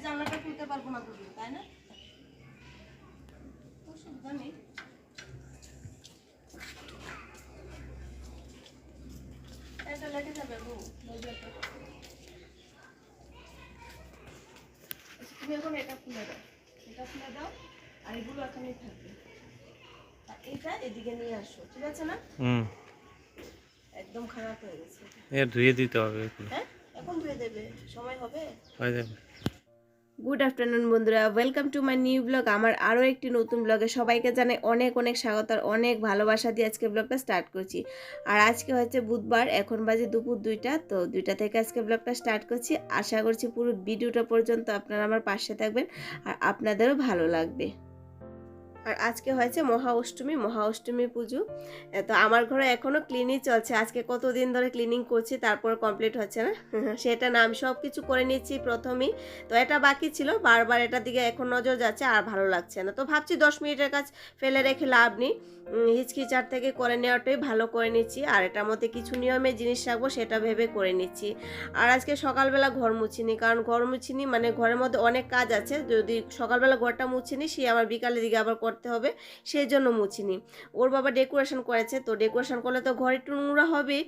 জানলাটা খুলতে পারবো না দুদিন, তাই না? অসুবিধা নেই। এটা লেগে যাবে গো, তুমি এখন এটা খুলে দাও, এটা খুলে দাও, আর এগুলো এখানেই থাকবে। আর এটা এদিকে নিয়ে আসো, ঠিক আছে না? একদম খারাপ হয়ে গেছে, ধুয়ে দিতে হবে। হ্যাঁ এখন ধুয়ে দেবে, সময় হবে। হয়ে যাবে। গুড আফটারনুন বন্ধুরা, welcome to my new blog. আমার আরও একটি নতুন ব্লগে সবাইকে জানাই অনেক অনেক স্বাগত আর অনেক ভালোবাসা দিয়ে আজকে ব্লগটা স্টার্ট করছি। আর আজকে হচ্ছে বুধবার, এখন বাজে দুপুর 2টা, তো 2টা থেকে আজকে ব্লগটা স্টার্ট করছি। আশা করছি পুরো ভিডিওটা পর্যন্ত আপনারা আমার পাশে থাকবেন আর আপনাদেরও ভালো লাগবে। আর আজকে হয়েছে মহা অষ্টমী পুজো। তো আমার ঘরে এখনও ক্লিনিং চলছে, আজকে কতদিন ধরে ক্লিনিং করছি তারপর কমপ্লিট হচ্ছে না সেটা না, আমি সব কিছু করে নিচ্ছি প্রথমেই। তো এটা বাকি ছিল, বারবার এটার দিকে এখন নজর যাচ্ছে আর ভালো লাগছে না, তো ভাবছি 10 মিনিটের কাজ ফেলে রেখে লাভ নেই, হিচকিচার থেকে করে নেওয়াটাই ভালো করে নিচ্ছি। আর এটার মধ্যে কিছু নিয়মের জিনিস রাখবো সেটা ভেবে করে নিচ্ছি। আর আজকে সকালবেলা ঘর মুছিনি, কারণ ঘর মুছিনি মানে ঘরের মধ্যে অনেক কাজ আছে, যদি সকালবেলা ঘরটা মুছিনি সে আমার বিকালের দিকে আবার করতে হবে, সেই জন্য মুছিনি। ওর বাবা ডেকোরেশন করেছে, তো ডেকোরেশন করলে তো ঘর একটু নোংরা হবে,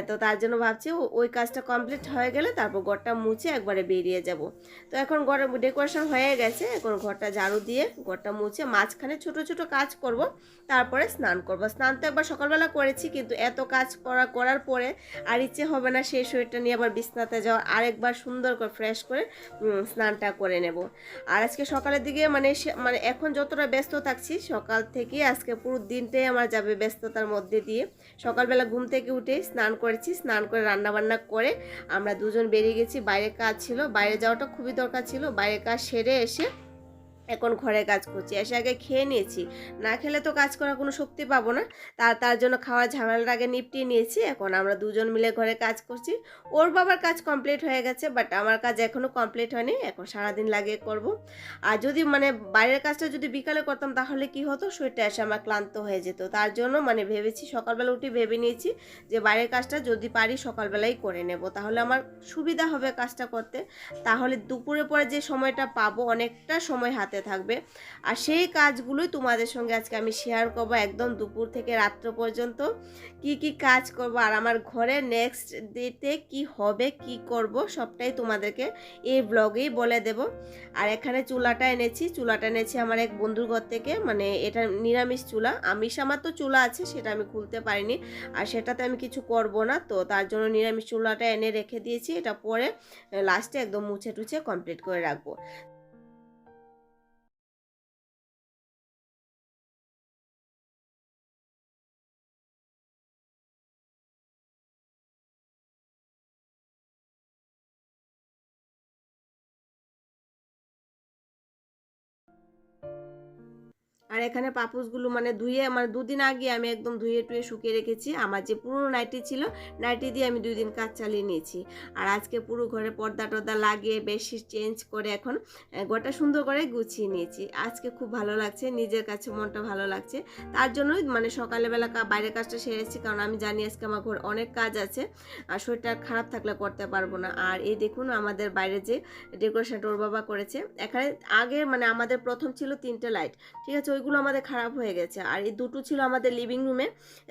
তো তার জন্য ভাবছি ওই কাজটা কমপ্লিট হয়ে গেলে তারপর ঘরটা মুছে একবারে বেরিয়ে যাব। তো এখন ঘরে ডেকোরেশন হয়ে গেছে, এখন ঘরটা ঝাড়ু দিয়ে ঘরটা মুছে মাঝখানে ছোট ছোট কাজ করব, তারপরে স্নান করব। স্নান তো একবার সকালবেলা করেছি, কিন্তু এত কাজ করার পরে আর ইচ্ছে হবে না সেই শরীরটা নিয়ে আবার বিছনাতে যাওয়ার, আরেকবার সুন্দর করে ফ্রেশ করে স্নানটা করে নেব। আর আজকে সকালের দিকে মানে এখন যতটা ব্যস্ত থাকছি, সকাল থেকে আজকে পুরো দিনটাই আমার যাবে ব্যস্ততার মধ্যে দিয়ে। সকালবেলা ঘুম থেকে উঠে স্নান করেছি, স্নান করে রান্নাবান্না করে আমরা দুজন বেরিয়ে গেছি, বাইরে কাজ ছিল, বাইরে যাওয়াটা খুবই দরকার ছিল। বাইরে কাজ সেরে এসে এখন ঘরে কাজ করছি, এসে আগে খেয়ে নিয়েছি, না খেলে তো কাজ করার কোনো শক্তি পাবো না। তার জন্য খাওয়ার ঝামেলার আগে নিপটিয়ে নিয়েছি, এখন আমরা দুজন মিলে ঘরে কাজ করছি। ওর বাবার কাজ কমপ্লিট হয়ে গেছে, বাট আমার কাজ এখনও কমপ্লিট হয়নি, এখন সারাদিন লাগিয়ে করব। আর যদি মানে বাইরের কাজটা যদি বিকালে করতাম তাহলে কি হতো, শরীরটা এসে আমার ক্লান্ত হয়ে যেত, তার জন্য মানে ভেবেছি সকালবেলা উঠে ভেবে নিয়েছি যে বাইরের কাজটা যদি পারি সকালবেলাই করে নেব, তাহলে আমার সুবিধা হবে কাজটা করতে। তাহলে দুপুরে পরে যে সময়টা পাবো অনেকটা সময় হাতে থাকবে। আর সেই কাজগুলোই তোমাদের সঙ্গে আজকে আমি শেয়ার করবো, একদম দুপুর থেকে রাত্র পর্যন্ত কি কি কাজ করব, আর আমার ঘরে নেক্সট ডেতে কি হবে কি করব সবটাই তোমাদেরকে এই ব্লগেই বলে দেব। আর এখানে চুলাটা এনেছি আমার এক বন্ধুর ঘর থেকে, মানে এটা নিরামিষ চুলা, আমিষ আমার তো চুলা আছে সেটা আমি খুলতে পারিনি, আর সেটাতে আমি কিছু করব না, তো তার জন্য নিরামিষ চুলাটা এনে রেখে দিয়েছি, এটা পরে লাস্টে একদম মুছে টুছে কমপ্লিট করে রাখবো। আর এখানে পাপোশগুলো মানে ধুয়ে, মানে 2 দিন আগে আমি একদম ধুয়ে টুয়ে শুকিয়ে রেখেছি, আমার যে পুরনো নাইটি ছিল নাইটি দিয়ে আমি 2 দিন কাজ চালিয়ে নিয়েছি। আর আজকে পুরো ঘরে পর্দা টর্দা লাগিয়ে বেডশিট চেঞ্জ করে এখন ঘরটা সুন্দর করে গুছিয়ে নিয়েছি। আজকে খুব ভালো লাগছে, নিজের কাছে মনটা ভালো লাগছে, তার জন্যই মানে সকালবেলা বাইরের কাজটা সেরেছি, কারণ আমি জানি আজকে আমার ঘর অনেক কাজ আছে আর শরীরটা খারাপ থাকলে করতে পারবো না। আর এই দেখুন আমাদের বাইরে যে ডেকোরেশনটা ওর বাবা করেছে, এখানে আগে মানে আমাদের প্রথম ছিল 3টে লাইট, ঠিক আছে, ওইগুলো আমাদের খারাপ হয়ে গেছে, আর এই দুটো ছিল আমাদের লিভিং রুমে,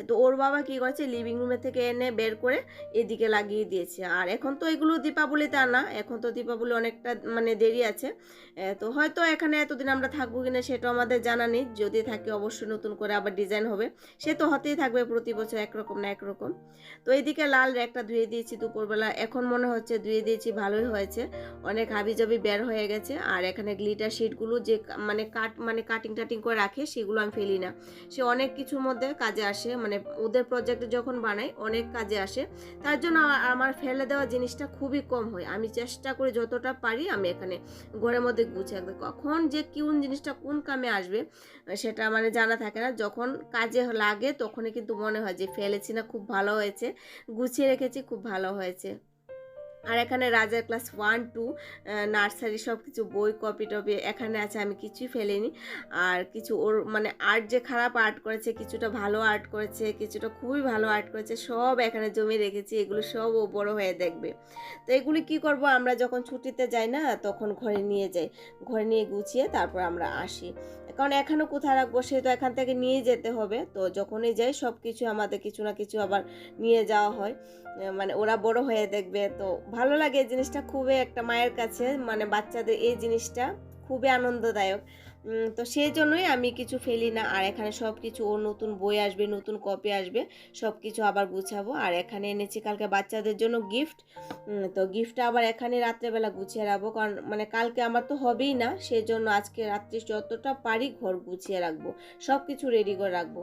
তো ওর বাবা কী করেছে লিভিং রুমে থেকে এনে বের করে এদিকে লাগিয়ে দিয়েছে। আর এখন তো এগুলো দীপাবলিতে আনা, এখন তো দীপাবলি অনেকটা মানে দেরি আছে, তো হয়তো এখানে এতদিন আমরা থাকবো কিনা সেটাও আমাদের জানা নেই, যদি থাকে অবশ্যই নতুন করে আবার ডিজাইন হবে, সে তো হতেই থাকবে প্রতি বছর একরকম না একরকম। তো এইদিকে লাল র্যাকটা ধুয়ে দিয়েছি দুপুরবেলা, এখন মনে হচ্ছে ধুয়ে দিয়েছি ভালোই হয়েছে, অনেক হাবিজাবি বের হয়ে গেছে। আর এখানে গ্লিটার শিটগুলো যে মানে কাটিং টাটিং করে রাখে সেগুলো আমি ফেলি না, সে অনেক কিছুর মধ্যে কাজে আসে, মানে ওদের প্রজেক্টে যখন বানাই অনেক কাজে আসে, তার জন্য আমার ফেলে দেওয়া জিনিসটা খুবই কম হয়, আমি চেষ্টা করি যতটা পারি আমি এখানে ঘরের মধ্যে গুছিয়ে রাখতে, কখন যে কোন জিনিসটা কোন কামে আসবে সেটা মানে জানা থাকে না, যখন কাজে লাগে তখনই কিন্তু মনে হয় যে ফেলেছি না, খুব ভালো হয়েছে, গুছিয়ে রেখেছি, খুব ভালো হয়েছে। আর এখানে রাজার ক্লাস 1 2 নার্সারি সব কিছু বই কপি টপি এখানে আছে, আমি কিছুই ফেলিনি। আর কিছু ওর মানে আর্ট যে খারাপ আর্ট করেছে, কিছুটা ভালো আর্ট করেছে, কিছুটা খুবই ভালো আর্ট করেছে, সব এখানে জমিয়ে রেখেছি। এগুলো সব ও বড় হয়ে দেখবে। তো এগুলি কি করব, আমরা যখন ছুটিতে যাই না তখন ঘরে নিয়ে যাই, ঘরে নিয়ে গুছিয়ে তারপর আমরা আসি। কারণ এখানেও কোথায় রাখবো, সে তো এখান থেকে নিয়ে যেতে হবে। তো যখনই যাই সব কিছু আমাদের কিছু না কিছু আবার নিয়ে যাওয়া হয়, মানে ওরা বড় হয়ে দেখবে। তো ভালো লাগে এই জিনিসটা, খুবই একটা মায়ের কাছে মানে বাচ্চাদের এই জিনিসটা খুবই আনন্দদায়ক। তো সেই জন্যই আমি কিছু ফেলি না। আর এখানে সব কিছু, ও নতুন বই আসবে, নতুন কপি আসবে, সব কিছু আবার গুছাবো। আর এখানে এনেছি কালকে বাচ্চাদের জন্য গিফট। তো গিফটটা আবার এখানে রাত্রেবেলা গুছিয়ে রাখবো, কারণ মানে কালকে আমার তো হবেই না, সেই জন্য আজকে রাত্রি যতটা পারি ঘর গুছিয়ে রাখবো, সব কিছু রেডি করে রাখবো।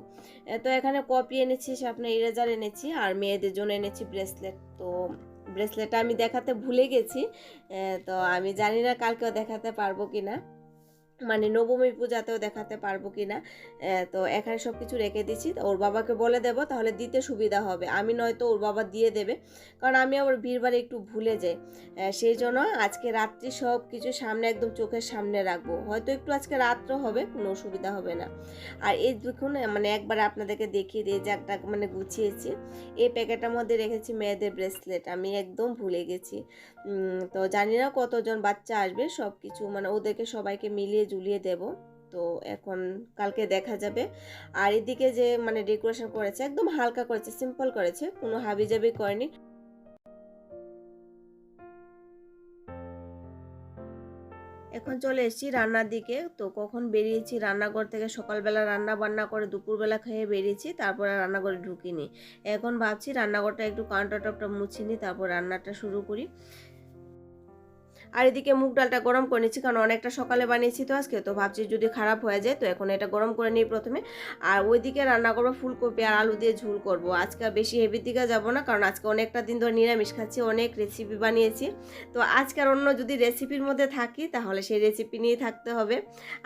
তো এখানে কপি এনেছি, সামনে ইরেজার এনেছি, আর মেয়েদের জন্য এনেছি ব্রেসলেট। তো ব্রেসলেটটা আমি দেখাতে ভুলে গেছি, তো আমি জানি না কালকেও দেখাতে পারবো কিনা, মানে নবমী পূজাতেও দেখাতে পারবো কিনা। তো এখানে সব কিছু রেখে দিচ্ছি, ওর বাবাকে বলে দেবো, তাহলে দিতে সুবিধা হবে। আমি নয়তো ওর বাবা দিয়ে দেবে, কারণ আমি আবার ভিড়বারে একটু ভুলে যাই। সেই জন্য আজকে রাত্রি সব কিছু সামনে, একদম চোখের সামনে রাখবো। হয়তো একটু আজকে রাত্র হবে, কোনো অসুবিধা হবে না। আর এই দেখুন, মানে একবার আপনাদেরকে দেখিয়ে দিয়ে যে একটা মানে গুছিয়েছি, এই প্যাকেটের মধ্যে রেখেছি মেয়েদের ব্রেসলেট, আমি একদম ভুলে গেছি। তো জানি না কতজন বাচ্চা আসবে, সব কিছু মানে ওদেরকে সবাইকে মিলিয়ে ঝুলিয়ে দেব। তো এখন কালকে দেখা যাবে। আর এদিকে যে মানে ডেকোরেশন করেছে একদম হালকা করেছে, সিম্পল করেছে, কোনো হাবিজাবি করেনি। এখন চলে এসেছি রান্নার দিকে। তো কখন বেরিয়েছি রান্নাঘর থেকে, সকালবেলা রান্না বান্না করে দুপুরবেলা খেয়ে বেরিয়েছি, তারপরে রান্নাঘরে ঢুকিনি। এখন ভাবছি রান্নাঘরটা একটু কাউন্টার টপটা মুছিনি, তারপর রান্নাটা শুরু করি। আর এদিকে মুগ ডালটা গরম করে নিচ্ছি, কারণ অনেকটা সকালে বানিয়েছি তো আজকে, তো ভাবছি যদি খারাপ হয়ে যায়, তো এখন এটা গরম করে নিই প্রথমে। আর ওইদিকে রান্না করবো ফুলকপি আর আলু দিয়ে ঝোল করব। আজকে বেশি হেভির দিকে যাবো না, কারণ আজকে অনেকটা দিন ধরে নিরামিষ খাচ্ছি, অনেক রেসিপি বানিয়েছি। তো আজকের অন্য যদি রেসিপির মধ্যে থাকি, তাহলে সেই রেসিপি নিয়ে থাকতে হবে।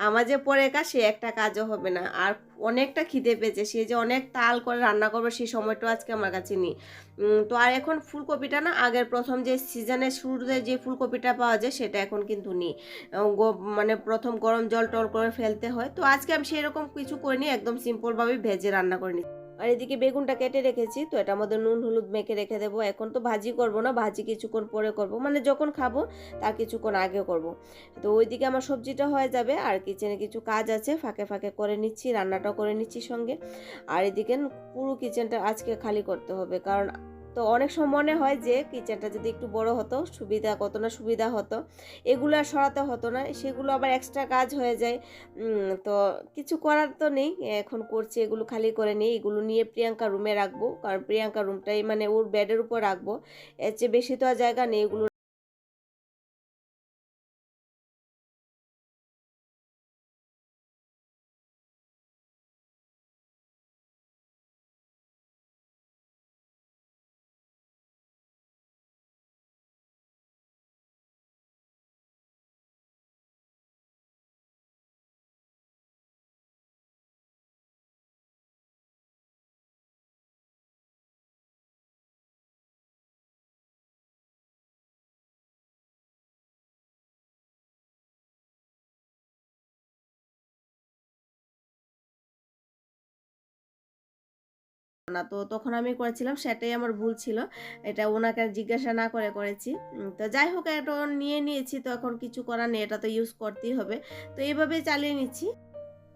আমার যে পরে কাজ, সে একটা কাজও হবে না। আর অনেকটা খিদে পেয়েছে, সে যে অনেক তাল করে রান্না করবো সেই সময়টা আজকে আমার কাছে নেই। তো আর এখন ফুলকপিটা না, আগের প্রথম যে সিজনের শুরুতে যে ফুলকপিটা পাওয়া যায় সেটা এখন কিন্তু নেই। মানে প্রথম গরম জল টল করে ফেলতে হয়। তো আজকে আমি সেরকম কিছু করিনি, একদম সিম্পলভাবে ভেজে রান্না করে নিই। আর এদিকে বেগুনটা কেটে রেখেছি, তো এটার মধ্যে নুন হলুদ মেখে রেখে দেবো। এখন তো ভাজি করব না, ভাজি কিছুক্ষণ পরে করব, মানে যখন খাবো তার কিছুক্ষণ আগে করব। তো ওইদিকে আমার সবজিটা হয়ে যাবে, আর কিচেনে কিছু কাজ আছে ফাঁকে ফাঁকে করে নিচ্ছি, রান্নাটাও করে নিচ্ছি সঙ্গে। আর এদিকে পুরো কিচেনটা আজকে খালি করতে হবে, কারণ তো অনেক সময় মনে হয় যে কিচেনটা যদি একটু বড় হতো সুবিধা, কত না সুবিধা হতো, এগুলো আর সরাতে হতো না, সেগুলো আবার এক্সট্রা কাজ হয়ে যায়। তো কিছু করার তো নেই, এখন করছি এগুলো খালি করে নিই। এগুলো নিয়ে প্রিয়াঙ্কা রুমে রাখবো, কারণ প্রিয়াঙ্কা রুমটাই মানে ওর বেডের উপর রাখবো, এর চেয়ে বেশি তো আর জায়গা নেই এগুলো। না, তো তখন আমি করেছিলাম, সেটাই আমার ভুল ছিল, এটা ওনাকে জিজ্ঞাসা না করে করেছি। তো যাই হোক, এটা নিয়ে নিয়েছি, তো এখন কিছু করার নেই, এটা তো ইউজ করতেই হবে। তো এইভাবেই চালিয়ে নিচ্ছি।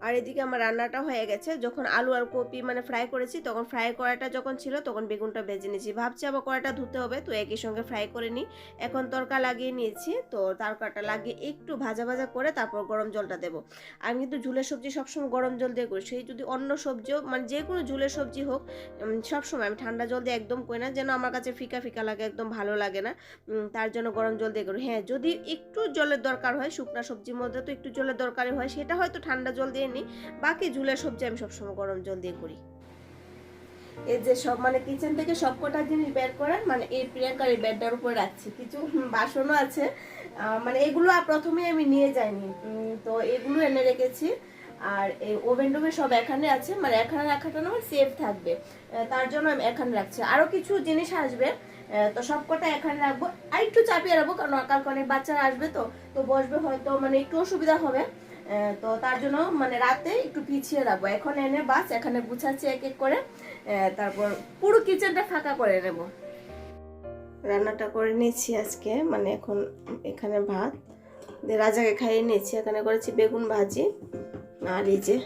আর এদিকে আমার রান্নাটা হয়ে গেছে, যখন আলু আর কপি মানে ফ্রাই করেছি, তখন ফ্রাই করাটা যখন ছিল তখন বেগুনটা ভেজে নিয়েছি। ভাবছি আবার কড়াইটা ধুতে হবে, তো একই সঙ্গে ফ্রাই করে নিই। এখন তড়কা লাগিয়ে নিয়েছি, তো তড়কাটা লাগিয়ে একটু ভাজা ভাজা করে তারপর গরম জলটা দেবো। আমি কিন্তু ঝুলের সবজি সবসময় গরম জল দিয়ে করি, সেই যদি অন্য সবজিও মানে যে কোনো ঝুলের সবজি হোক, সবসময় আমি ঠান্ডা জল দিয়ে একদম করি না, যেন আমার কাছে ফিকা ফিকা লাগে, একদম ভালো লাগে না। তার জন্য গরম জল দিয়ে করি। হ্যাঁ, যদি একটু জলের দরকার হয়, শুকনা সবজির মধ্যে তো একটু জলের দরকারই হয়, সেটা হয়তো ঠান্ডা জল দিয়ে নিই। বাকি ঝুলের সবজি আমি সবসময় গরম জল দিয়ে করি। এই যে সব মানে কিচেন থেকে সব কটা জিনিস বের করার, মানে এই প্রিয়াঙ্কার এই বেডটার উপর রাখছি, কিছু বাসনও আছে, মানে এগুলো প্রথমে আমি নিয়ে যাইনি, তো এগুলো এনে রেখেছি। আর এই ওভেন টোভেন সব এখানে আছে, মানে এখানে রাখাটা না আমার সেফ থাকবে, তার জন্য আমি এখানে রাখছি। আরও কিছু জিনিস আসবে, তো সব কটা এখানে রাখবো, আর একটু চাপিয়ে রাখবো কারণ কালকে অনেক বাচ্চারা আসবে, তো তো বসবে হয়তো মানে একটু অসুবিধা হবে। তো তার জন্য মানে রাতে একটু পিছিয়ে রাখবো। এখন এনে বাস এখানে গুছাচ্ছি এক এক করে, তারপর পুরো কিচেনটা ফাঁকা করে নেব। রান্নাটা করে নিয়েছি আজকে, মানে এখন এখানে ভাত দিয়ে রাজাকে খাইয়ে নিয়েছি। এখানে করেছি বেগুন ভাজি, আর এই যে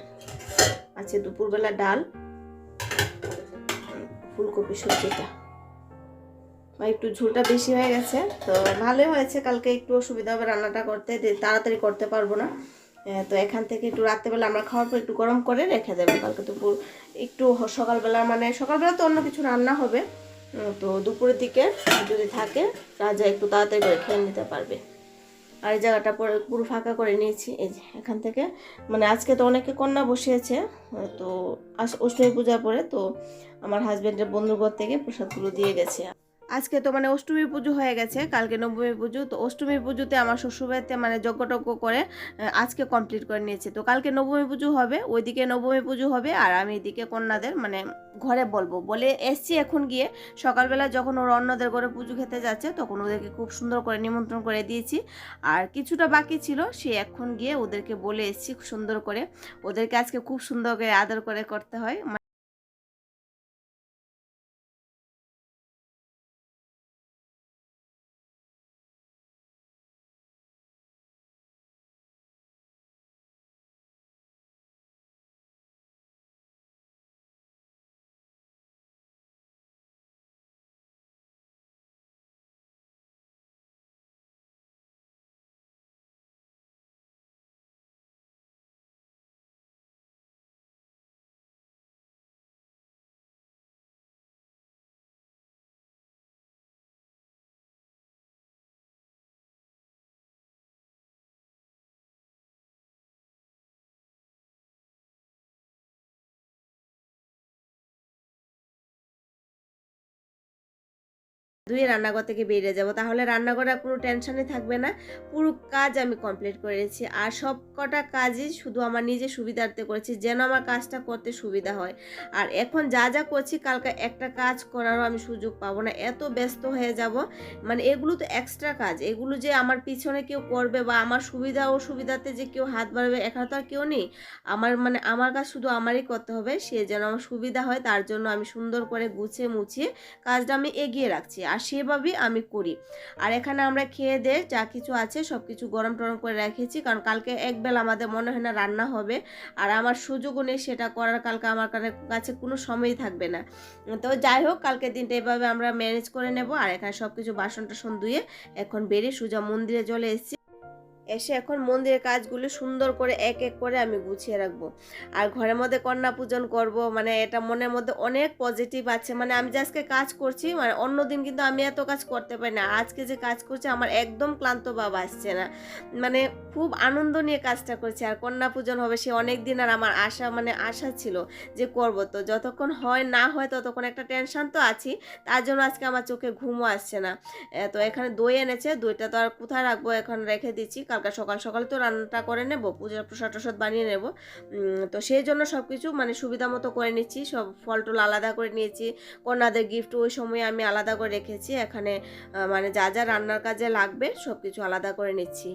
আছে দুপুরবেলা ডাল, ফুলকপি সবজিটা। একটু ঝোলটা বেশি হয়ে গেছে, তো ভালোই হয়েছে। কালকে একটু অসুবিধা হবে রান্নাটা করতে, তাড়াতাড়ি করতে পারবো না। তো এখান থেকে একটু রাত্রেবেলা আমরা খাওয়ার পর একটু গরম করে রেখে দেবো। কালকে দুপুর একটু সকালবেলা, মানে সকালবেলা তো অন্য কিছু রান্না হবে, তো দুপুরের দিকে যদি থাকে রাজা একটু তাড়াতাড়ি করে খেয়ে নিতে পারবে। আর এই জায়গাটা পুরো ফাঁকা করে নিয়েছি। এই যে এখান থেকে মানে আজকে তো অনেকে কন্যা বসিয়েছে, তো অষ্টমী পূজার পরে তো আমার হাজবেন্ডের বন্ধুঘর থেকে প্রসাদগুলো দিয়ে গেছে। আজকে তো মানে অষ্টমী পুজো হয়ে গেছে, কালকে নবমী পুজো। তো অষ্টমী পুজোতে আমার শ্বশুরবাড়িতে মানে যজ্ঞ করে আজকে কমপ্লিট করে নিয়েছে। তো কালকে নবমী পুজো হবে, ওইদিকে নবমী পুজো হবে, আর আমি এদিকে কন্যাদের মানে ঘরে বলবো বলে এসছি। এখন গিয়ে সকালবেলা যখন ওরা অন্যদের ঘরে পুজো খেতে যাচ্ছে তখন ওদেরকে খুব সুন্দর করে নিমন্ত্রণ করে দিয়েছি। আর কিছুটা বাকি ছিল, সে এখন গিয়ে ওদেরকে বলে এসছি সুন্দর করে। ওদেরকে আজকে খুব সুন্দর করে আদর করে করতে হয়। 2 রান্নাঘর থেকে বেরিয়ে যাব, তাহলে রান্নাঘরে কোনো টেনশনই থাকবে না। পুরো কাজ আমি কমপ্লিট করেছি, আর সব কটা কাজই শুধু আমার নিজের সুবিধার্থে করেছি, যেন আমার কাজটা করতে সুবিধা হয়। আর এখন যা যা করছি কালকে একটা কাজ করারও আমি সুযোগ পাবো না, এত ব্যস্ত হয়ে যাব। মানে এগুলো তো এক্সট্রা কাজ, এগুলো যে আমার পিছনে কেউ করবে বা আমার সুবিধা অসুবিধাতে যে কেউ হাত বাড়াবে এখানে তো আর কেউ নেই। আমার মানে আমার কাজ শুধু আমারই করতে হবে, সে যেন আমার সুবিধা হয় তার জন্য আমি সুন্দর করে গুছিয়ে মুছিয়ে কাজটা আমি এগিয়ে রাখছি, আর সেভাবেই আমি করি। আর এখানে আমরা খেয়ে দিয়ে যা কিছু আছে সব কিছু গরম টরম করে রেখেছি, কারণ কালকে একবেলা আমাদের মনে হয় না রান্না হবে। আর আমার সুযোগও নেই সেটা করার, কালকে আমার কাছে কোনো সময়ই থাকবে না। তো যাই হোক, কালকের দিনটা এভাবে আমরা ম্যানেজ করে নেব। আর এখানে সব কিছু বাসন টাসন ধুয়ে এখন বেরিয়ে সোজা মন্দিরে চলে এসেছি। এসে এখন মন্দিরের কাজগুলো সুন্দর করে এক এক করে আমি গুছিয়ে রাখবো। আর ঘরের মধ্যে কন্যা পূজন করব, মানে এটা মনের মধ্যে অনেক পজিটিভ আছে। মানে আমি যে আজকে কাজ করছি, মানে অন্যদিন কিন্তু আমি এত কাজ করতে পারি না, আজকে যে কাজ করছি আমার একদম ক্লান্ত ভাব আসছে না। মানে খুব আনন্দ নিয়ে কাজটা করছি। আর কন্যা পূজন হবে সে অনেক দিন, আর আমার আশা মানে আশা ছিল যে করব, তো যতক্ষণ হয় না হয় ততক্ষণ একটা টেনশন তো আছি। তার জন্য আজকে আমার চোখে ঘুমও আসছে না। তো এখানে দই এনেছে, দইটা তো আর কোথায় রাখবো, এখন রেখে দিচ্ছি। কালকে সকাল সকাল তো রান্নাটা করে নেব, পূজার প্রসাদ টসাদ বানিয়ে নেব। তো সেই জন্য সব কিছু মানে সুবিধা মতো করে নিচ্ছি, সব ফল টল আলাদা করে নিয়েছি। কন্যাদের গিফট ওই সময় আমি আলাদা করে রেখেছি। এখানে মানে যা যা রান্নার কাজে লাগবে সব কিছু আলাদা করে নিচ্ছি।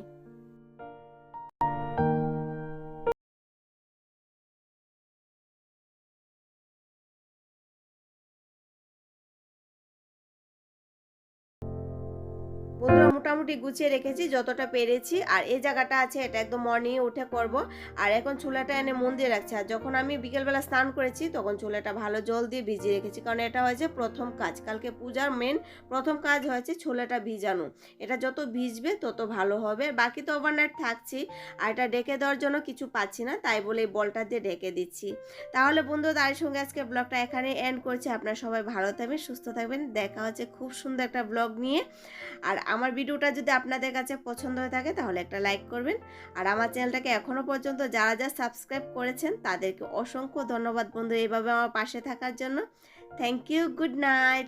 বন্ধুরা মোটামুটি গুছিয়ে রেখেছি যতটা পেরেছি। আর এই জায়গাটা আছে এটা একদম মর্নিংয়ে উঠে করব। আর এখন চুলাটা এনে মন দিয়ে রাখছি। আর যখন আমি বিকেলবেলা স্নান করেছি তখন চুলাটা ভালো জল দিয়ে ভিজিয়ে রেখেছি, কারণ এটা হয়েছে প্রথম কাজ। কালকে পূজার মেন প্রথম কাজ হয়েছে ছোলাটা ভিজানো। এটা যত ভিজবে তত ভালো হবে। বাকি তো ওভারনাইট থাকছি। আর এটা ডেকে দেওয়ার জন্য কিছু পাচ্ছি না, তাই বলে এই বলটা দিয়ে ডেকে দিচ্ছি। তাহলে বন্ধু তার সঙ্গে আজকে ব্লগটা এখানে এন্ড করছি। আপনারা সবাই ভালো থাকবেন, সুস্থ থাকবেন। দেখা হচ্ছে খুব সুন্দর একটা ব্লগ নিয়ে। আর আমার ভিডিওটা যদি আপনাদের কাছে পছন্দ হয়ে থাকে তাহলে একটা লাইক করবেন। আর আমার চ্যানেলটাকে এখনও পর্যন্ত যারা যা সাবস্ক্রাইব করেছেন তাদেরকে অসংখ্য ধন্যবাদ বন্ধু, এইভাবে আমার পাশে থাকার জন্য। Thank you, good night.